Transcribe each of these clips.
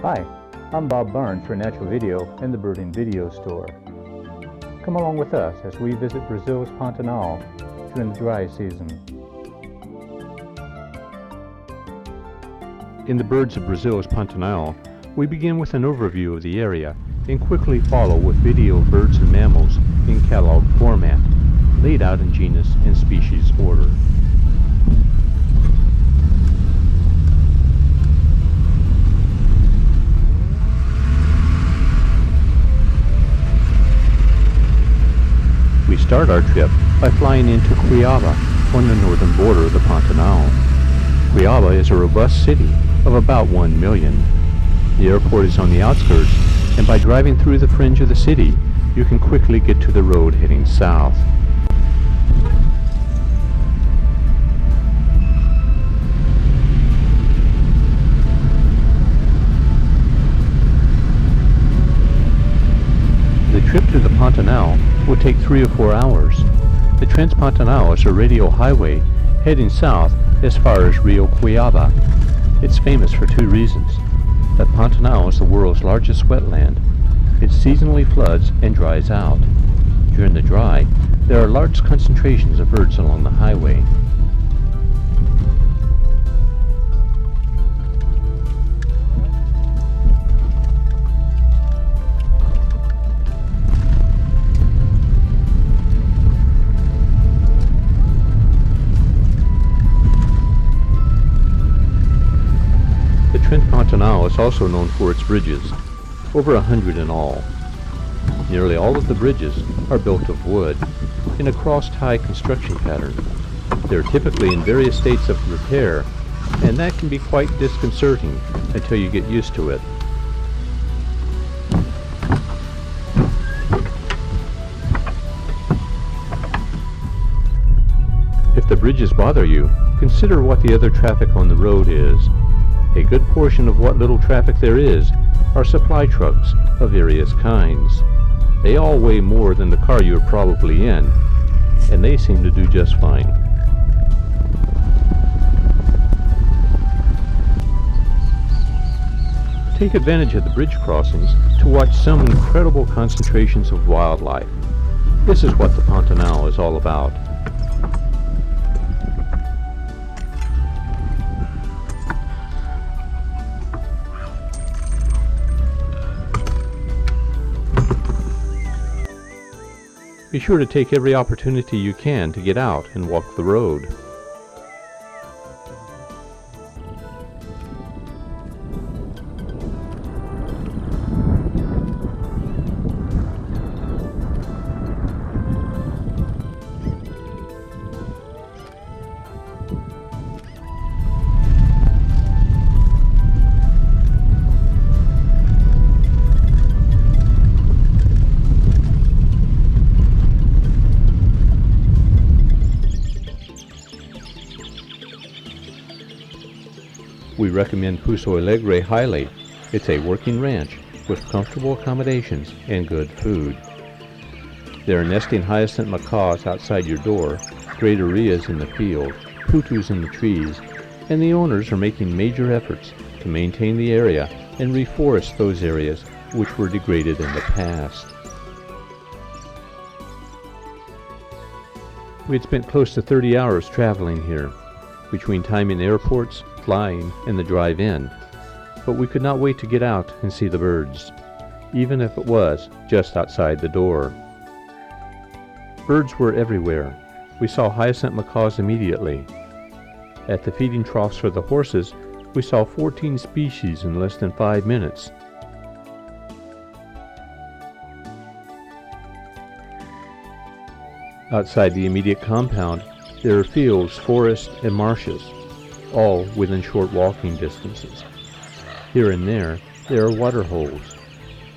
Hi, I'm Bob Barnes for Natural Video and the Birding Video Store. Come along with us as we visit Brazil's Pantanal during the dry season. In the Birds of Brazil's Pantanal, we begin with an overview of the area and quickly follow with video of birds and mammals in catalog format, laid out in genus and species order. We start our trip by flying into Cuiabá on the northern border of the Pantanal. Cuiabá is a robust city of about 1 million. The airport is on the outskirts, and by driving through the fringe of the city, you can quickly get to the road heading south. The trip to the Pantanal will take 3 or 4 hours. The Trans-Pantanal is a radial highway heading south as far as Rio Cuiabá. It's famous for 2 reasons. The Pantanal is the world's largest wetland. It seasonally floods and dries out. During the dry, there are large concentrations of birds along the highway. Pantanal is also known for its bridges, over 100 in all. Nearly all of the bridges are built of wood, in a cross-tie construction pattern. They're typically in various states of repair, and that can be quite disconcerting until you get used to it. If the bridges bother you, consider what the other traffic on the road is. A good portion of what little traffic there is are supply trucks of various kinds. They all weigh more than the car you're probably in, and they seem to do just fine. Take advantage of the bridge crossings to watch some incredible concentrations of wildlife. This is what the Pantanal is all about. Be sure to take every opportunity you can to get out and walk the road. We recommend Pouso Alegre highly. It's a working ranch with comfortable accommodations and good food. There are nesting hyacinth macaws outside your door, greater Rheas in the field, putus in the trees, and the owners are making major efforts to maintain the area and reforest those areas which were degraded in the past. We had spent close to 30 hours traveling here, between time in airports, flying, and the drive-in, but we could not wait to get out and see the birds, even if it was just outside the door. Birds were everywhere. We saw hyacinth macaws immediately. At the feeding troughs for the horses, we saw 14 species in less than 5 minutes. Outside the immediate compound, there are fields, forests, and marshes, all within short walking distances. Here and there are water holes.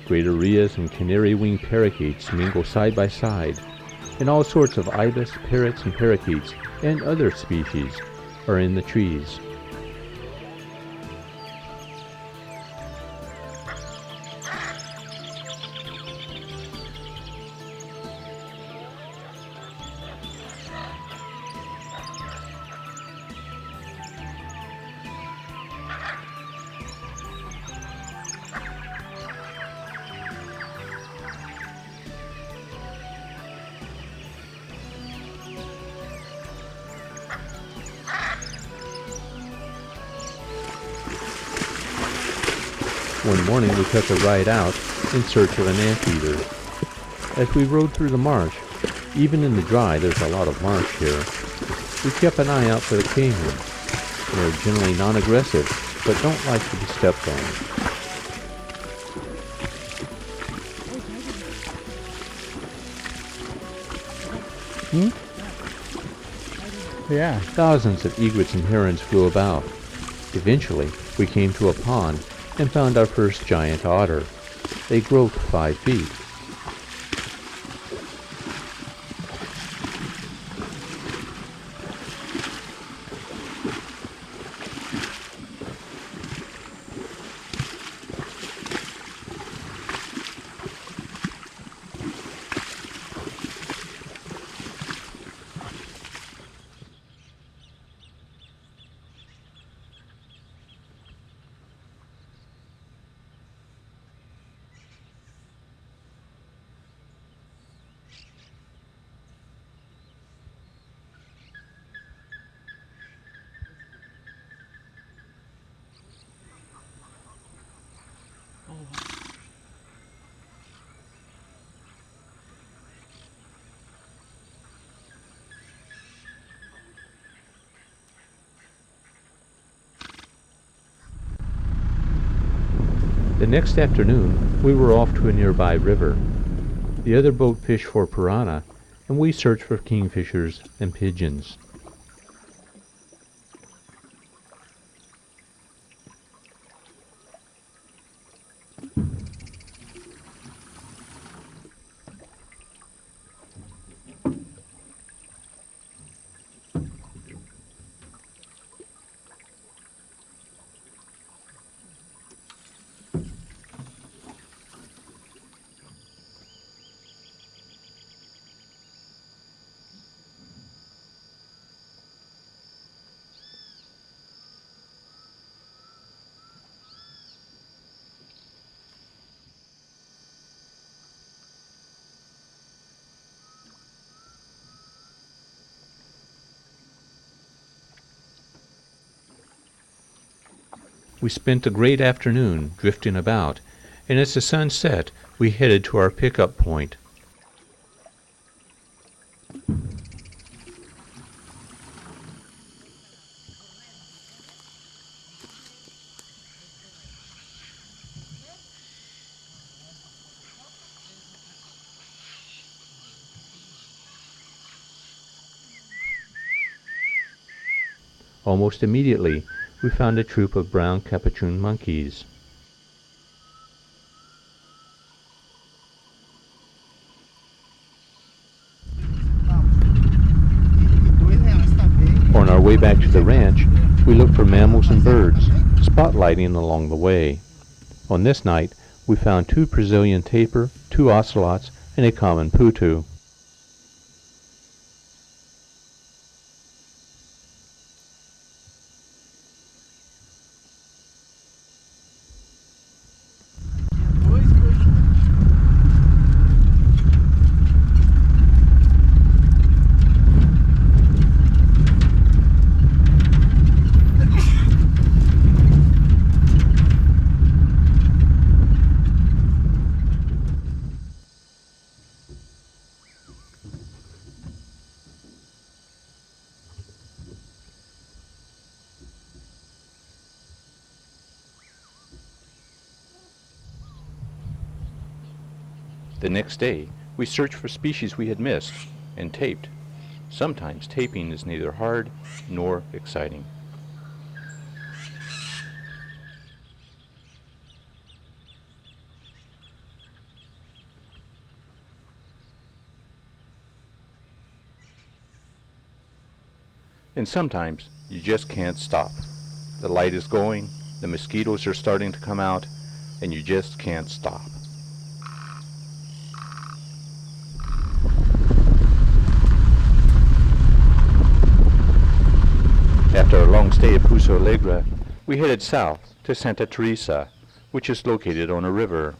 Greater Rheas and canary-winged parakeets mingle side by side, and all sorts of ibis, parrots, and parakeets, and other species are in the trees. One morning we took a ride out in search of an anteater. As we rode through the marsh, even in the dry there's a lot of marsh here, we kept an eye out for the Caiman. They're generally non-aggressive, but don't like to be stepped on. Yeah. Thousands of egrets and herons flew about. Eventually, we came to a pond and found our first giant otter. They grew to 5 feet. The next afternoon, we were off to a nearby river. The other boat fished for piranha, and we searched for kingfishers and pigeons. We spent a great afternoon drifting about, and as the sun set, we headed to our pickup point. Almost immediately, we found a troop of brown Capuchin monkeys. On our way back to the ranch, we looked for mammals and birds, spotlighting along the way. On this night, we found 2 Brazilian tapir, 2 ocelots, and a common putu. The next day, we searched for species we had missed and taped. Sometimes taping is neither hard nor exciting. And sometimes you just can't stop. The light is going, the mosquitoes are starting to come out, and you just can't stop. After a long stay at Pouso Alegre, we headed south to Santa Teresa, which is located on a river.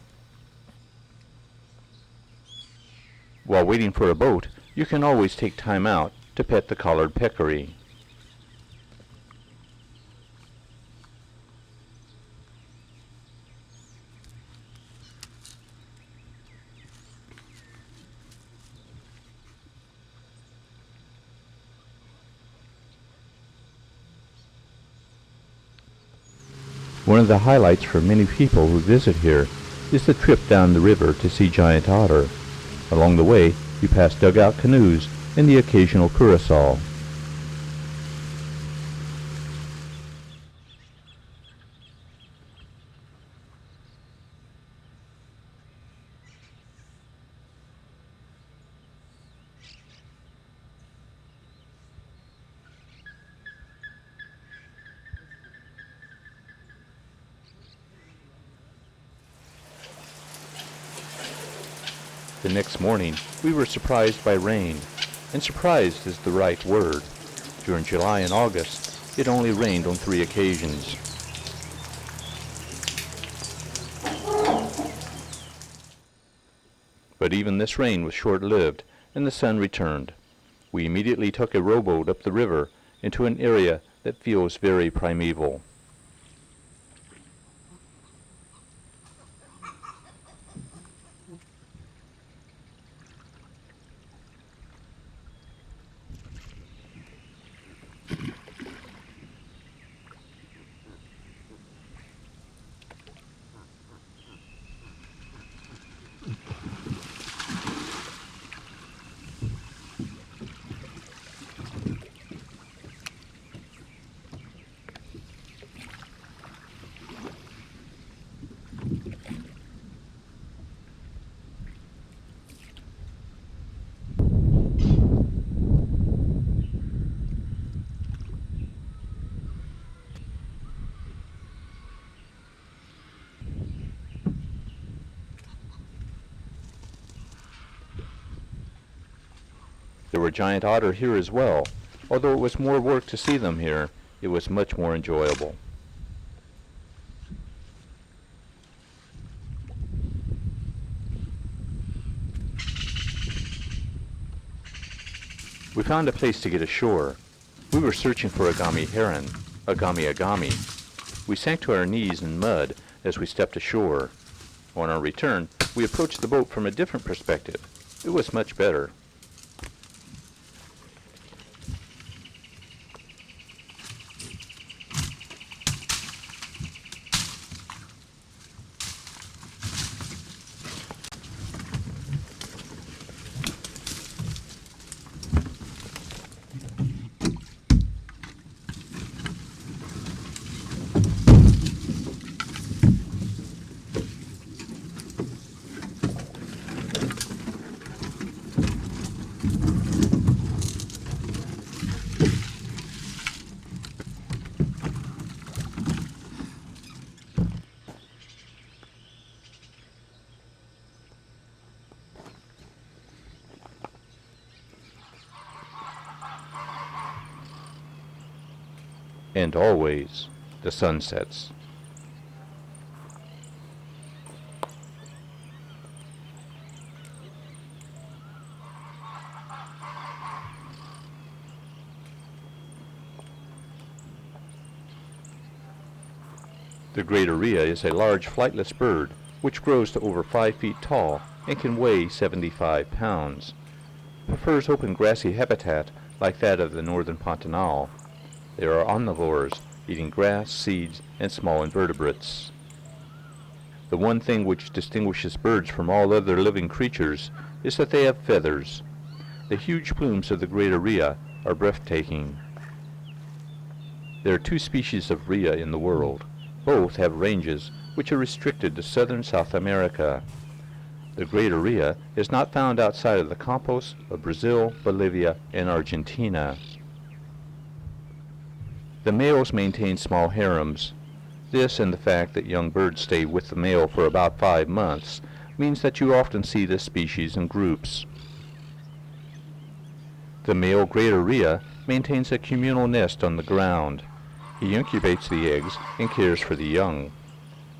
While waiting for a boat, you can always take time out to pet the collared peccary. One of the highlights for many people who visit here is the trip down the river to see giant otter. Along the way, you pass dugout canoes and the occasional curacao. The next morning, we were surprised by rain, and surprised is the right word. During July and August, it only rained on 3 occasions. But even this rain was short-lived, and the sun returned. We immediately took a rowboat up the river into an area that feels very primeval. There were giant otter here as well. Although it was more work to see them here, it was much more enjoyable. We found a place to get ashore. We were searching for Agami-Heron, Agami. We sank to our knees in mud as we stepped ashore. On our return, we approached the boat from a different perspective. It was much better. And always the sun sets. The greater Rhea is a large flightless bird which grows to over 5 feet tall and can weigh 75 pounds. It prefers open grassy habitat like that of the northern Pantanal. They are omnivores, eating grass, seeds, and small invertebrates. The one thing which distinguishes birds from all other living creatures is that they have feathers. The huge plumes of the greater Rhea are breathtaking. There are 2 species of Rhea in the world. Both have ranges which are restricted to southern South America. The greater Rhea is not found outside of the Campos of Brazil, Bolivia, and Argentina. The males maintain small harems. This and the fact that young birds stay with the male for about 5 months means that you often see this species in groups. The male greater Rhea maintains a communal nest on the ground. He incubates the eggs and cares for the young.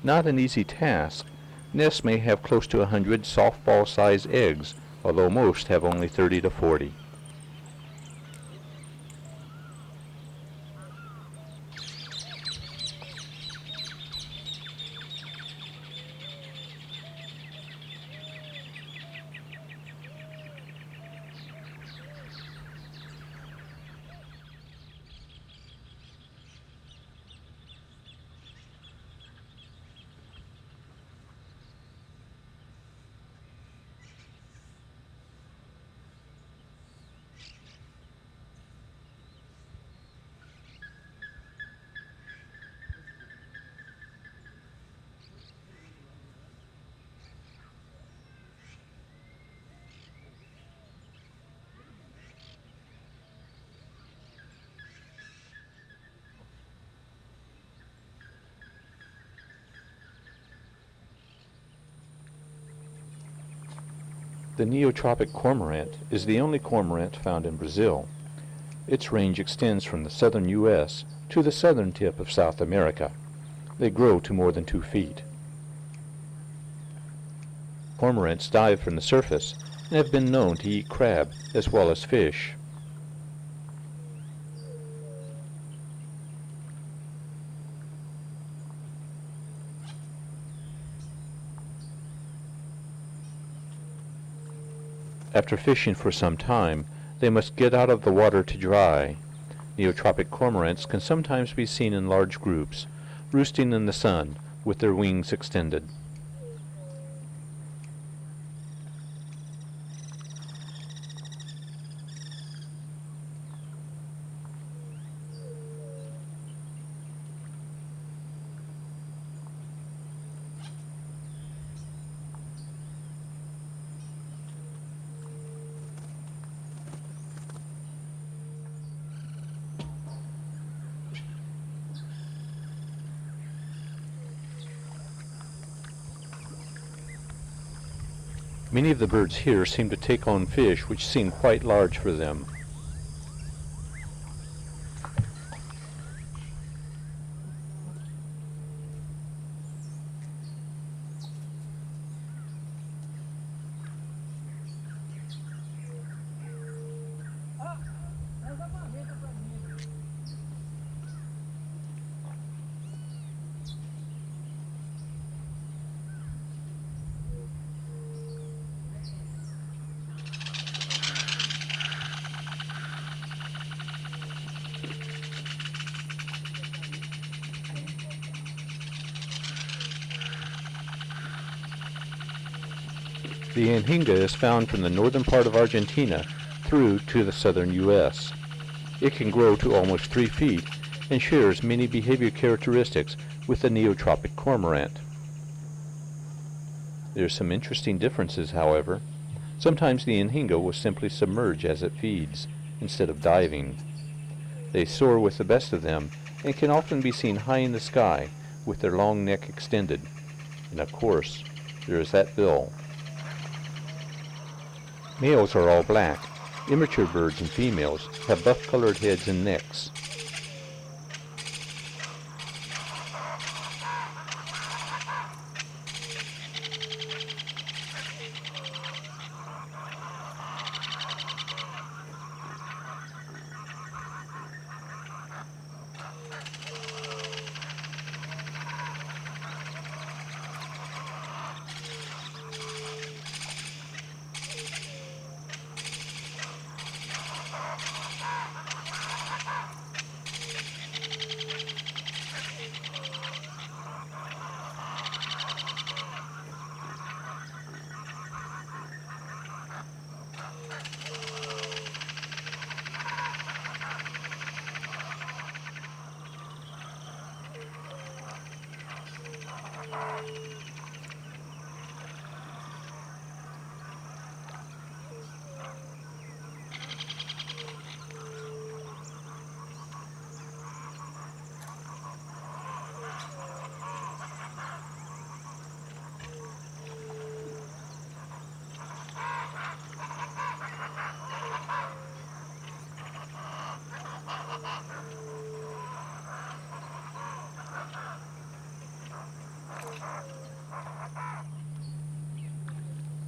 Not an easy task. Nests may have close to 100 softball-sized eggs, although most have only 30 to 40. The Neotropic cormorant is the only cormorant found in Brazil. Its range extends from the southern U.S. to the southern tip of South America. They grow to more than 2 feet. Cormorants dive from the surface and have been known to eat crab as well as fish. After fishing for some time, they must get out of the water to dry. Neotropic cormorants can sometimes be seen in large groups, roosting in the sun with their wings extended. Many of the birds here seem to take on fish which seem quite large for them. The Anhinga is found from the northern part of Argentina through to the southern U.S. It can grow to almost 3 feet and shares many behavior characteristics with the Neotropic cormorant. There are some interesting differences, however. Sometimes the Anhinga will simply submerge as it feeds, instead of diving. They soar with the best of them and can often be seen high in the sky with their long neck extended. And of course, there is that bill. Males are all black. Immature birds and females have buff-colored heads and necks.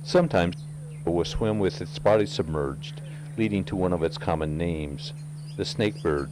Sometimes it will swim with its body submerged, leading to one of its common names, the snakebird.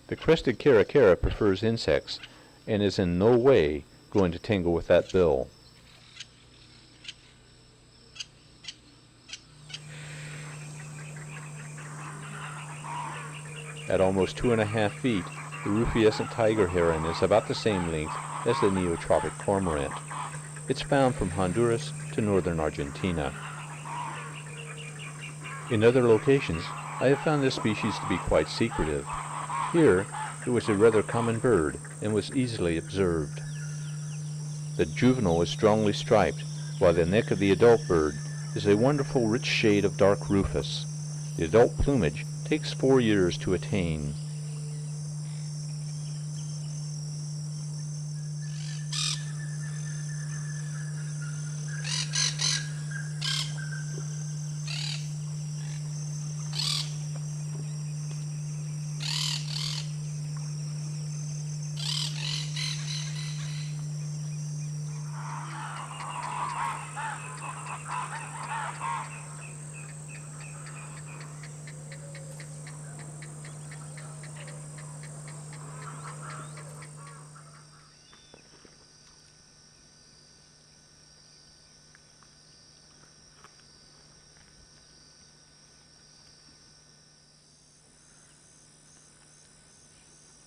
The crested caracara prefers insects and is in no way going to tangle with that bill. At almost 2.5 feet, the Rufescent Tiger-Heron is about the same length as the Neotropic Cormorant. It's found from Honduras to northern Argentina. In other locations, I have found this species to be quite secretive. Here, it was a rather common bird and was easily observed. The juvenile is strongly striped, while the neck of the adult bird is a wonderful rich shade of dark rufus. The adult plumage takes 4 years to attain.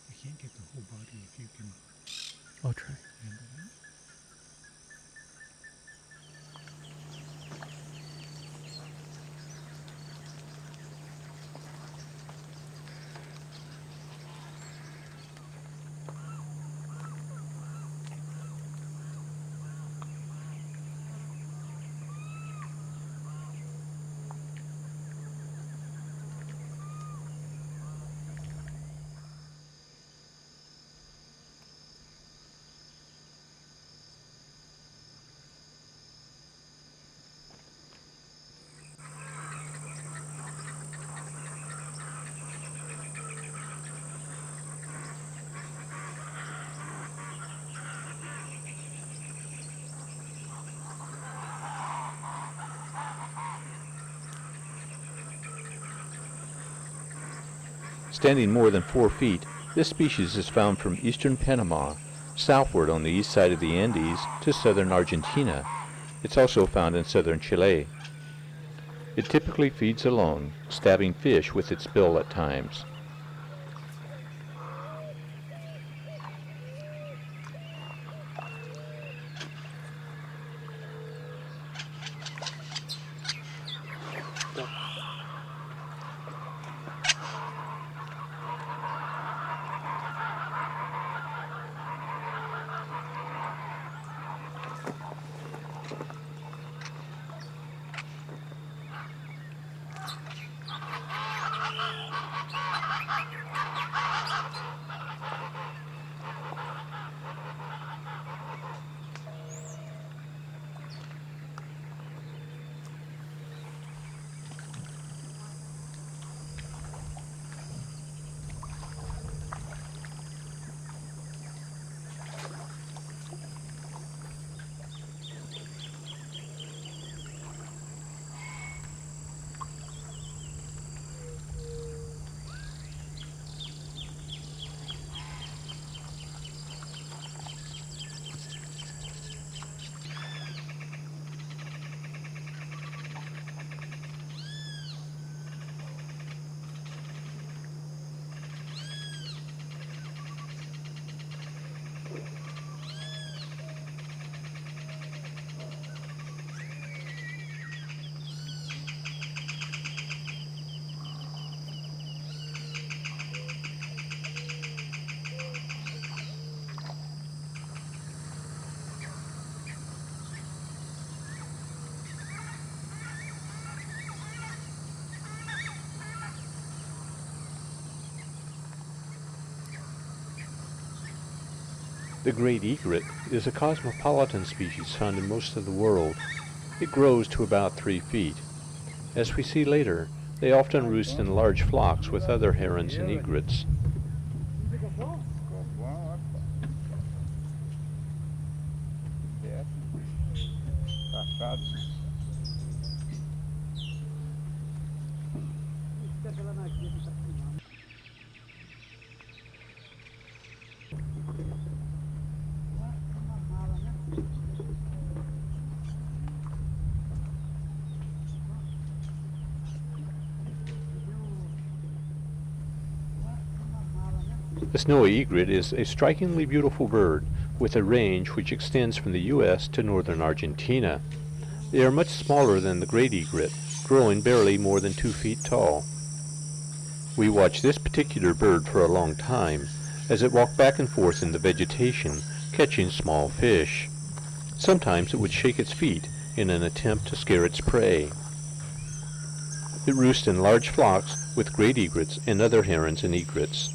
I can't get the whole body if you can. I'll try. Handle that. Standing more than 4 feet, this species is found from eastern Panama, southward on the east side of the Andes to southern Argentina. It's also found in southern Chile. It typically feeds alone, stabbing fish with its bill at times. The great egret is a cosmopolitan species found in most of the world. It grows to about 3 feet. As we see later, they often roost in large flocks with other herons and egrets. The snowy egret is a strikingly beautiful bird with a range which extends from the U.S. to northern Argentina. They are much smaller than the great egret, growing barely more than 2 feet tall. We watched this particular bird for a long time as it walked back and forth in the vegetation, catching small fish. Sometimes it would shake its feet in an attempt to scare its prey. It roosts in large flocks with great egrets and other herons and egrets.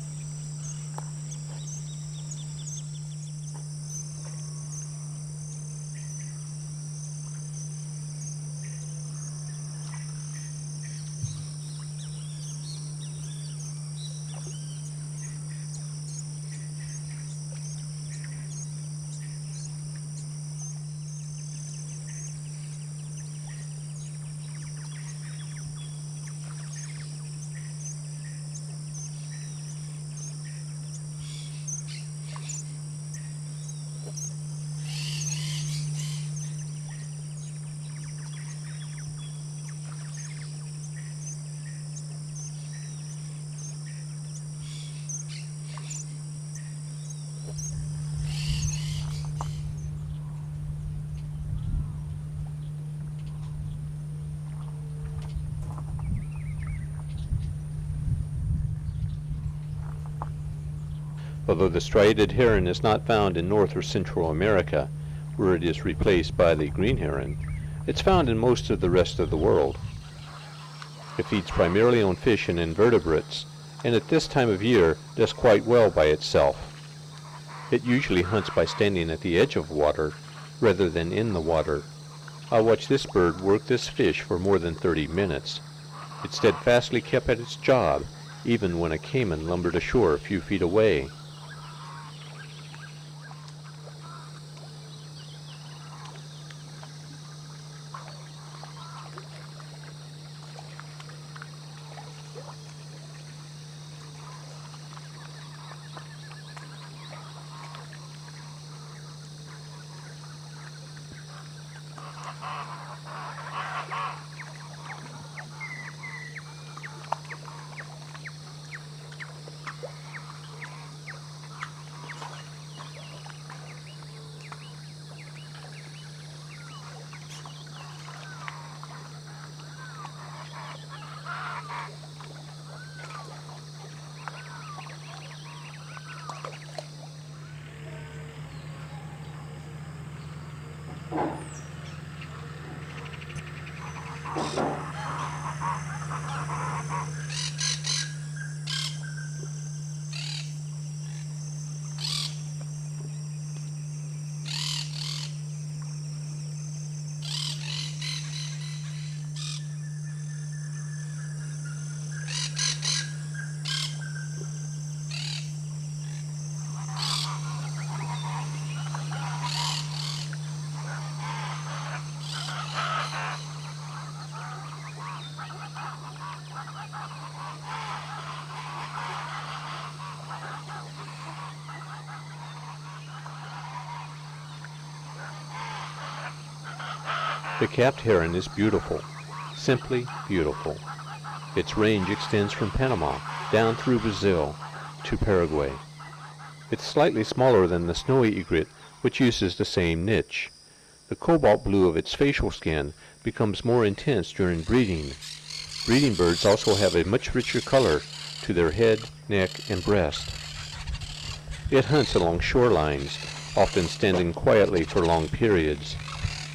Although the striated heron is not found in North or Central America, where it is replaced by the green heron, it's found in most of the rest of the world. It feeds primarily on fish and invertebrates, and at this time of year does quite well by itself. It usually hunts by standing at the edge of water rather than in the water. I watched this bird work this fish for more than 30 minutes. It steadfastly kept at its job, even when a caiman lumbered ashore a few feet away. The capped heron is beautiful, simply beautiful. Its range extends from Panama down through Brazil to Paraguay. It's slightly smaller than the snowy egret, which uses the same niche. The cobalt blue of its facial skin becomes more intense during breeding. Breeding birds also have a much richer color to their head, neck, and breast. It hunts along shorelines, often standing quietly for long periods.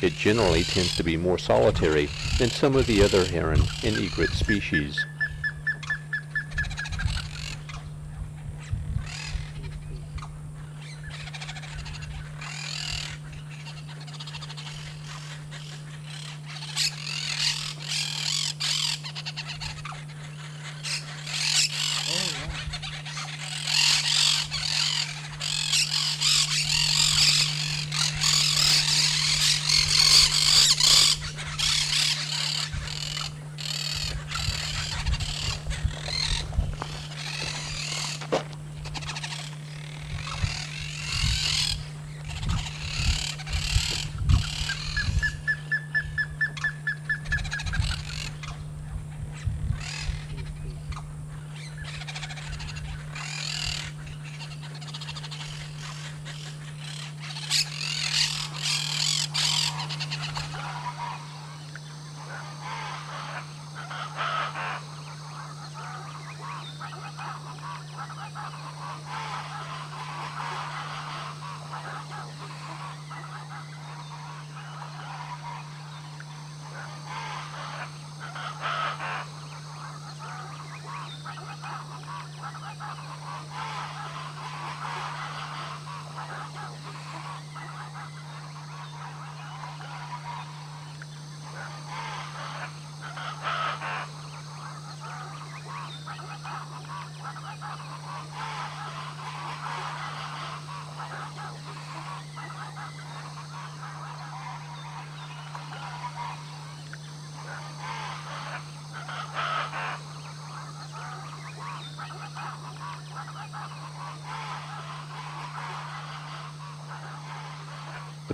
It generally tends to be more solitary than some of the other heron and egret species.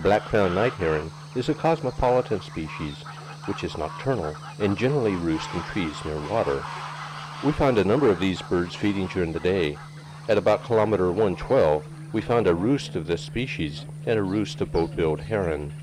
black-crowned night-heron is a cosmopolitan species which is nocturnal and generally roosts in trees near water. We found a number of these birds feeding during the day. At about kilometer 112, we found a roost of this species and a roost of boat-billed heron.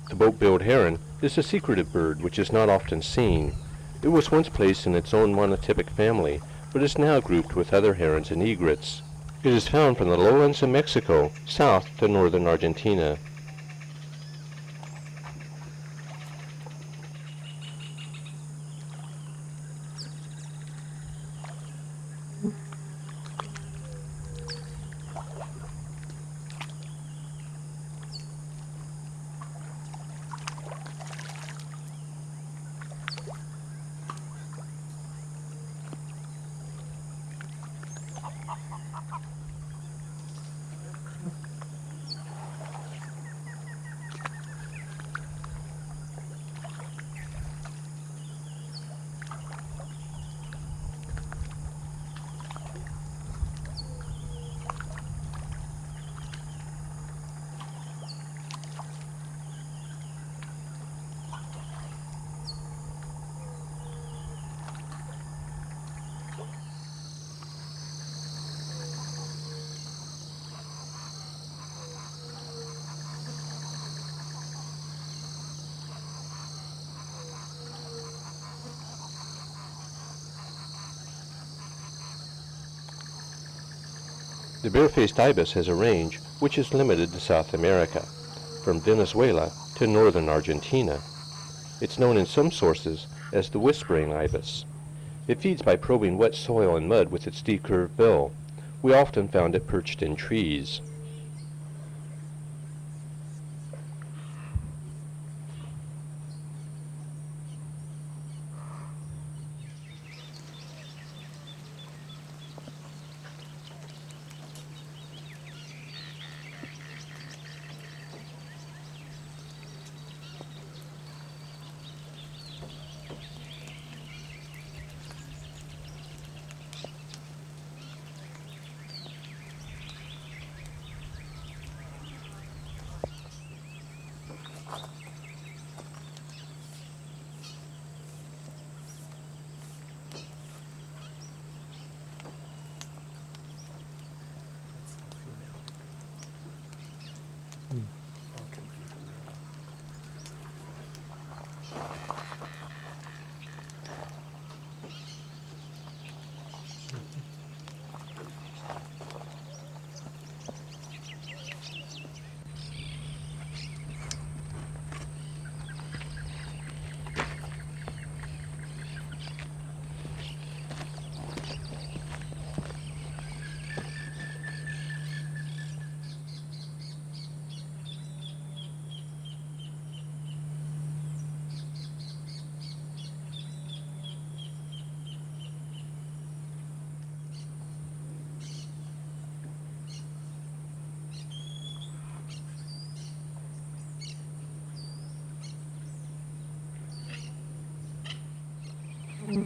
The boat-billed heron is a secretive bird which is not often seen. It was once placed in its own monotypic family, but is now grouped with other herons and egrets. It is found from the lowlands of Mexico south to northern Argentina. The bare-faced ibis has a range which is limited to South America, from Venezuela to northern Argentina. It's known in some sources as the whispering ibis. It feeds by probing wet soil and mud with its decurved bill. We often found it perched in trees. The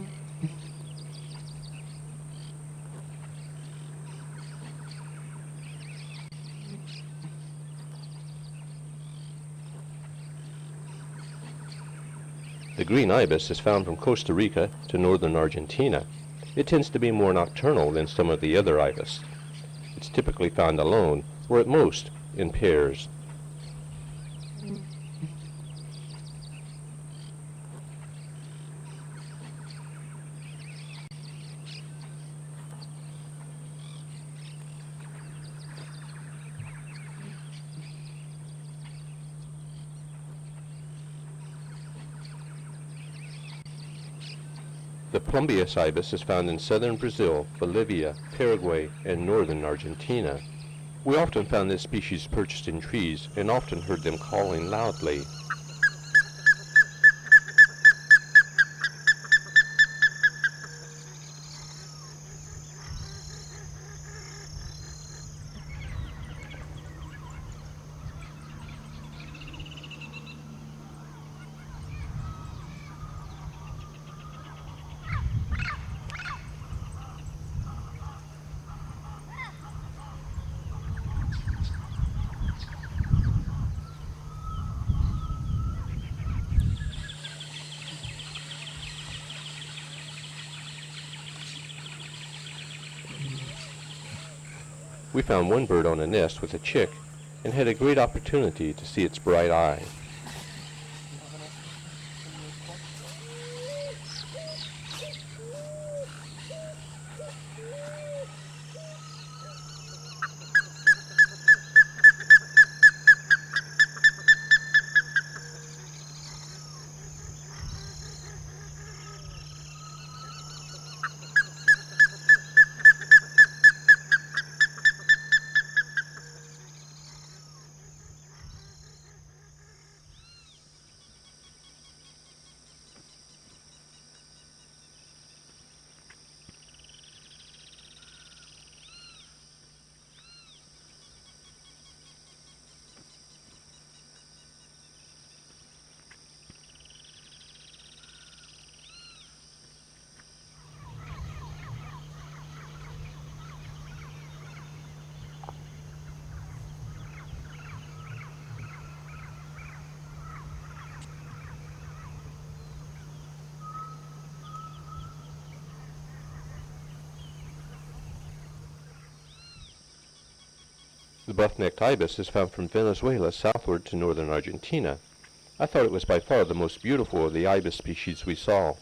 green ibis is found from Costa Rica to northern Argentina. It tends to be more nocturnal than some of the other ibis. It's typically found alone, or at most in pairs. The Plumbeous ibis is found in southern Brazil, Bolivia, Paraguay, and northern Argentina. We often found this species perched in trees and often heard them calling loudly. We found one bird on a nest with a chick and had a great opportunity to see its bright eye. The buff-necked ibis is found from Venezuela southward to northern Argentina. I thought it was by far the most beautiful of the ibis species we saw.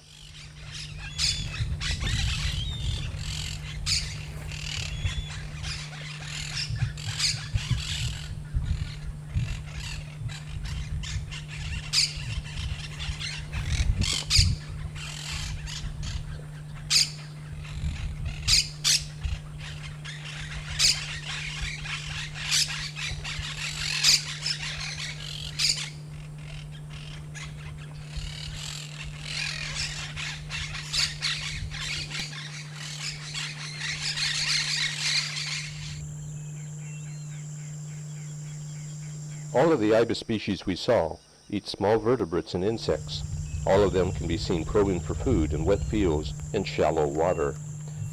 All of the ibis species we saw eat small vertebrates and insects. All of them can be seen probing for food in wet fields and shallow water.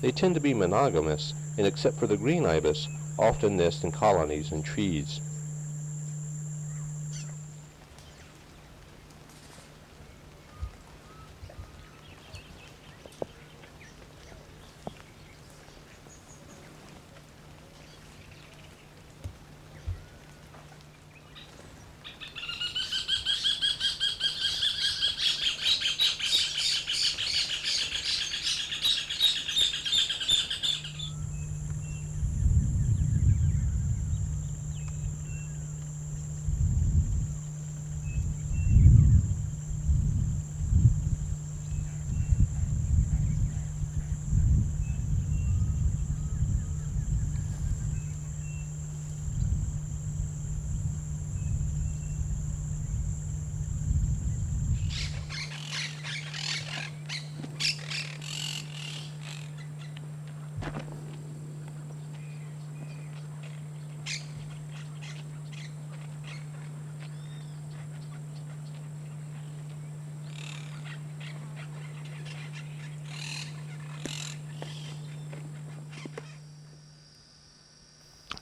They tend to be monogamous, and except for the green ibis, often nest in colonies in trees.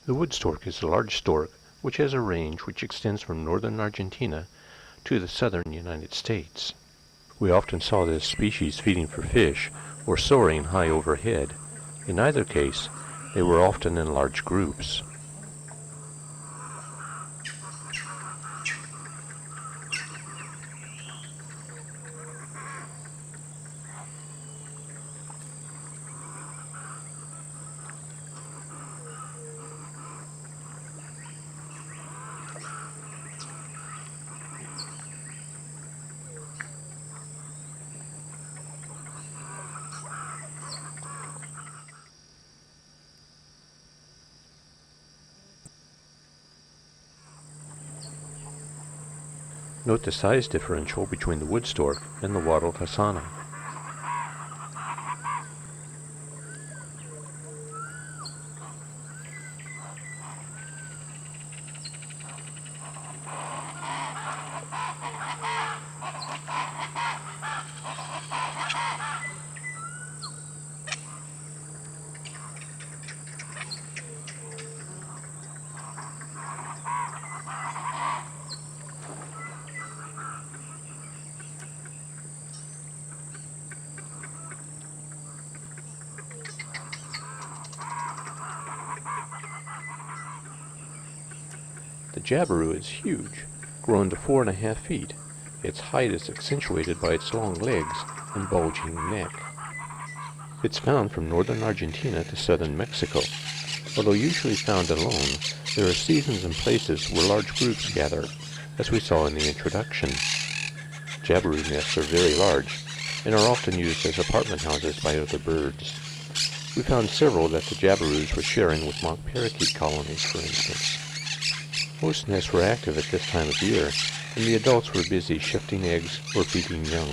The wood stork is a large stork which has a range which extends from northern Argentina to the southern United States. We often saw this species feeding for fish or soaring high overhead. In either case, they were often in large groups. Note the size differential between the wood stork and the wattled hasana. The Jabiru is huge, grown to 4.5 feet. Its height is accentuated by its long legs and bulging neck. It's found from northern Argentina to southern Mexico. Although usually found alone, there are seasons and places where large groups gather, as we saw in the introduction. Jabiru nests are very large and are often used as apartment houses by other birds. We found several that the Jabirus were sharing with mock parakeet colonies, for instance. Most nests were active at this time of year, and the adults were busy shifting eggs or feeding young.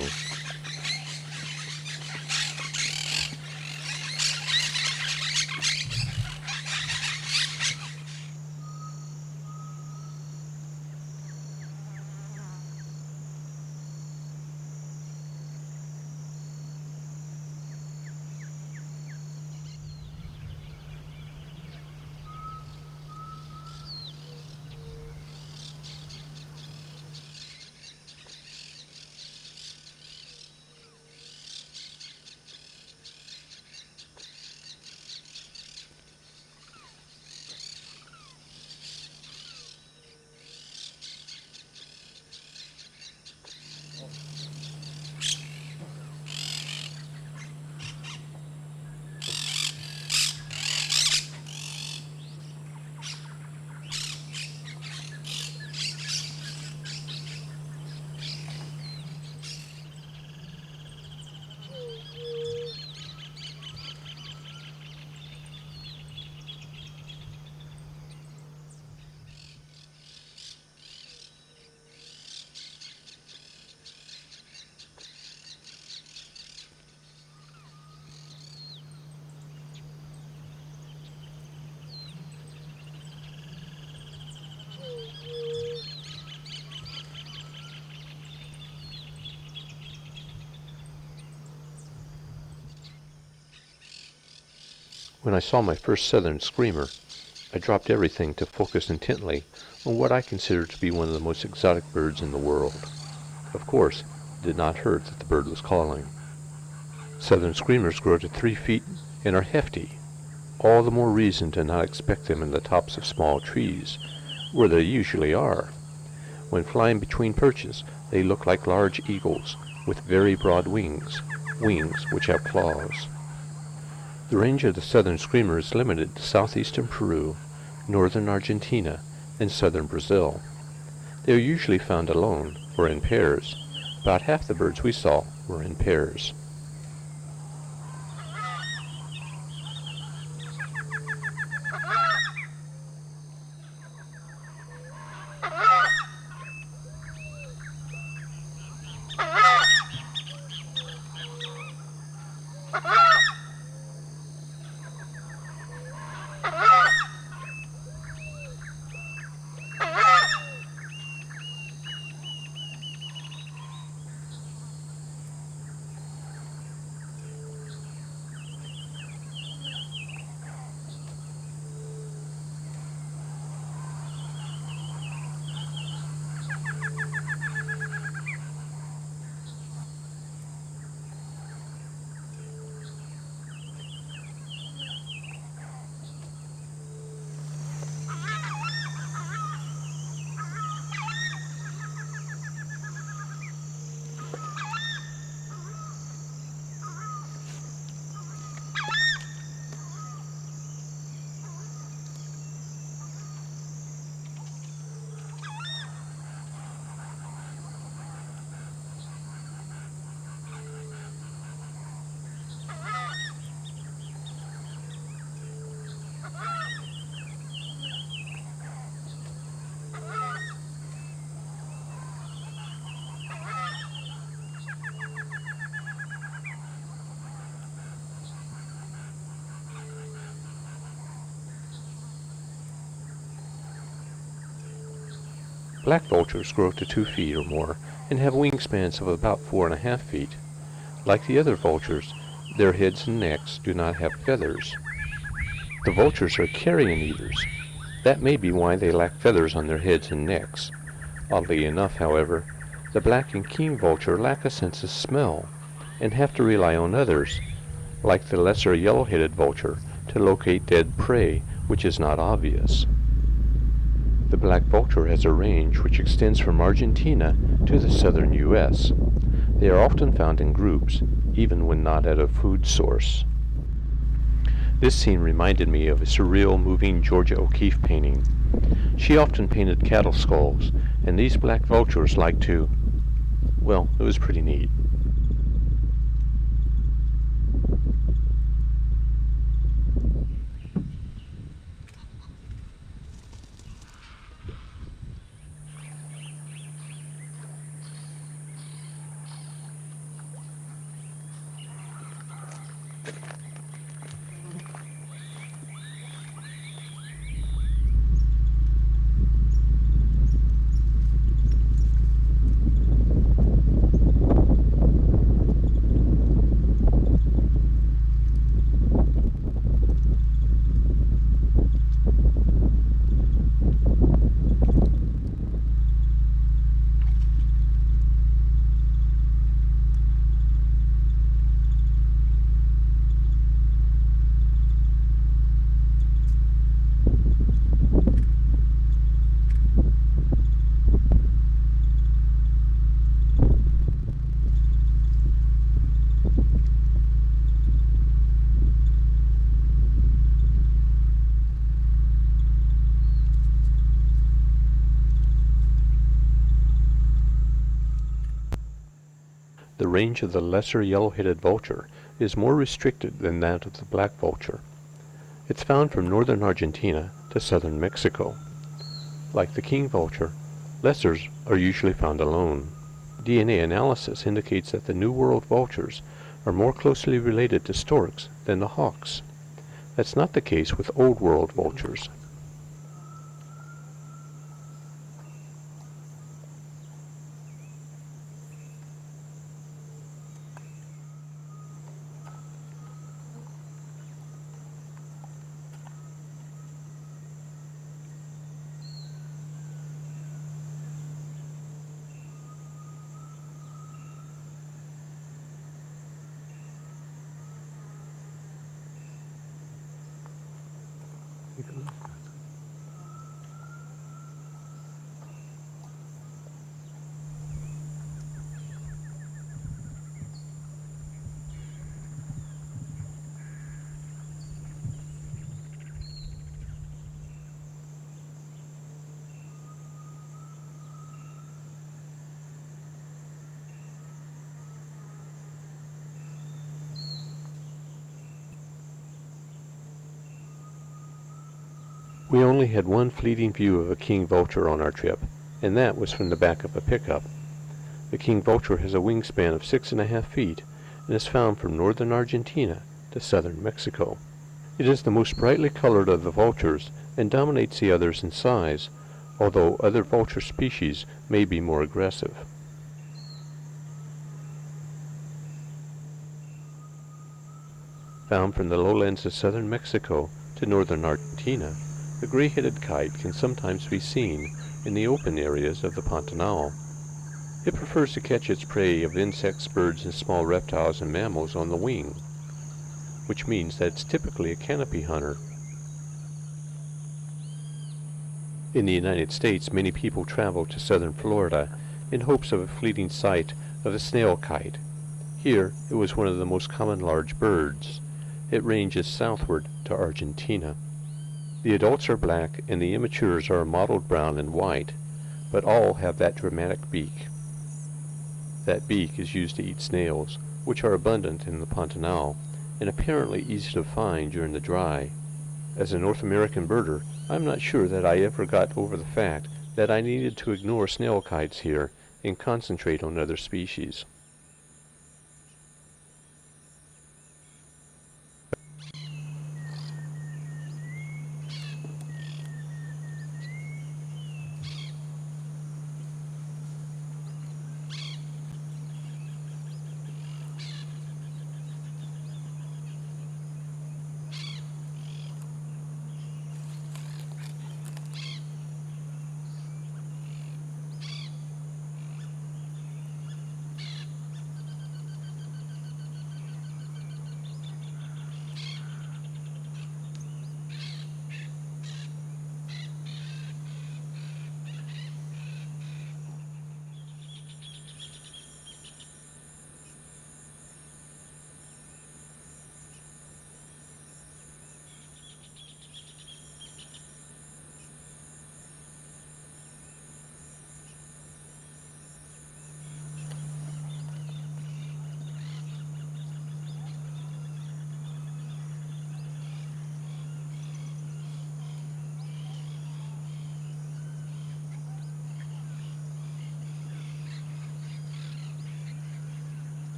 When I saw my first southern screamer, I dropped everything to focus intently on what I considered to be one of the most exotic birds in the world. Of course, it did not hurt that the bird was calling. Southern screamers grow to 3 feet and are hefty. All the more reason to not expect them in the tops of small trees, where they usually are. When flying between perches, they look like large eagles with very broad wings which have claws. The range of the southern screamer is limited to southeastern Peru, northern Argentina, and southern Brazil. They are usually found alone or in pairs. About half the birds we saw were in pairs. Black vultures grow to 2 feet or more and have wingspans of about 4.5 feet. Like the other vultures, their heads and necks do not have feathers. The vultures are carrion eaters. That may be why they lack feathers on their heads and necks. Oddly enough, however, the black and king vulture lack a sense of smell and have to rely on others, like the lesser yellow-headed vulture, to locate dead prey, which is not obvious. The black vulture has a range which extends from Argentina to the southern U.S. They are often found in groups, even when not at a food source. This scene reminded me of a surreal, moving Georgia O'Keeffe painting. She often painted cattle skulls, and these black vultures like to... well, it was pretty neat. The range of the lesser yellow-headed vulture is more restricted than that of the black vulture. It's found from northern Argentina to southern Mexico. Like the king vulture, lessers are usually found alone. DNA analysis indicates that the New World vultures are more closely related to storks than the hawks. That's not the case with Old World vultures. We only had one fleeting view of a king vulture on our trip, and that was from the back of a pickup. The king vulture has a wingspan of 6.5 feet and is found from northern Argentina to southern Mexico. It is the most brightly colored of the vultures and dominates the others in size, although other vulture species may be more aggressive. Found from the lowlands of southern Mexico to northern Argentina, the gray-headed kite can sometimes be seen in the open areas of the Pantanal. It prefers to catch its prey of insects, birds, and small reptiles and mammals on the wing, which means that it's typically a canopy hunter. In the United States, many people travel to southern Florida in hopes of a fleeting sight of the snail kite. Here, it was one of the most common large birds. It ranges southward to Argentina. The adults are black and the immatures are mottled brown and white, but all have that dramatic beak. That beak is used to eat snails, which are abundant in the Pantanal and apparently easy to find during the dry. As a North American birder, I'm not sure that I ever got over the fact that I needed to ignore snail kites here and concentrate on other species.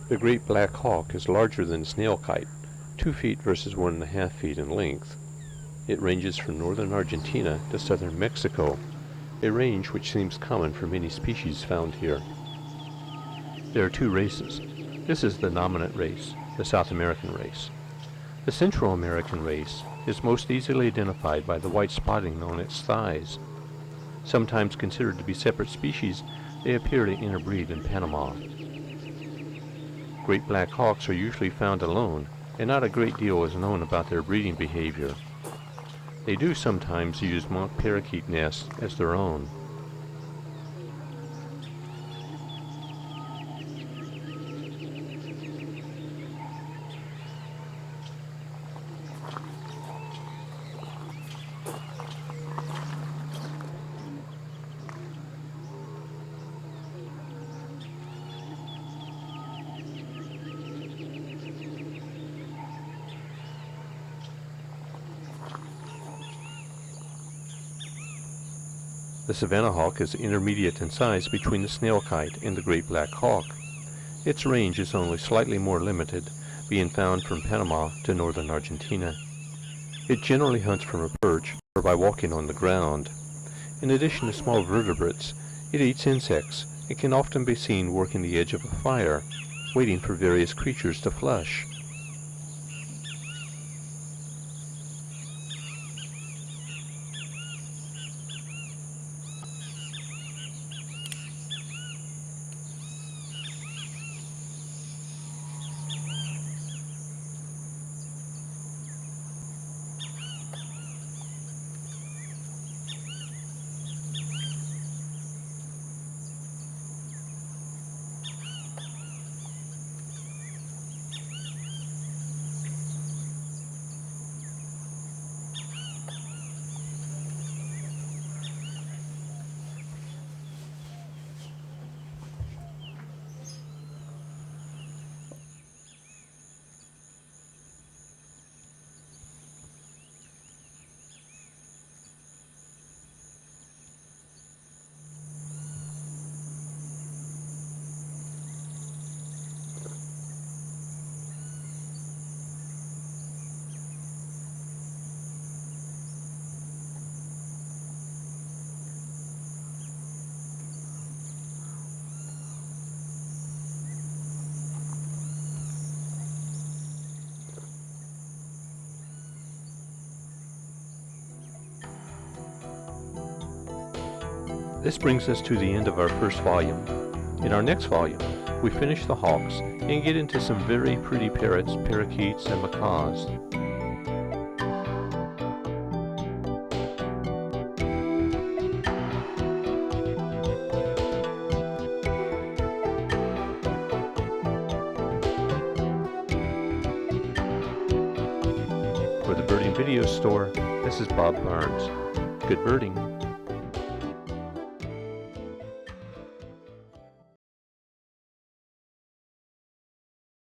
The great black hawk is larger than the snail kite, 2 feet versus 1.5 feet in length. It ranges from northern Argentina to southern Mexico, a range which seems common for many species found here. There are 2 races. This is the dominant race, the South American race. The Central American race is most easily identified by the white spotting on its thighs. Sometimes considered to be separate species, they appear to interbreed in Panama. Great black hawks are usually found alone, and not a great deal is known about their breeding behavior. They do sometimes use mock parakeet nests as their own. The Savannah hawk is intermediate in size between the snail kite and the great black hawk. Its range is only slightly more limited, being found from Panama to northern Argentina. It generally hunts from a perch or by walking on the ground. In addition to small vertebrates, it eats insects and can often be seen working the edge of a fire, waiting for various creatures to flush. This brings us to the end of our first volume. In our next volume, we finish the hawks and get into some very pretty parrots, parakeets, and macaws. For the Birding Video Store, this is Bob Barnes. Good birding.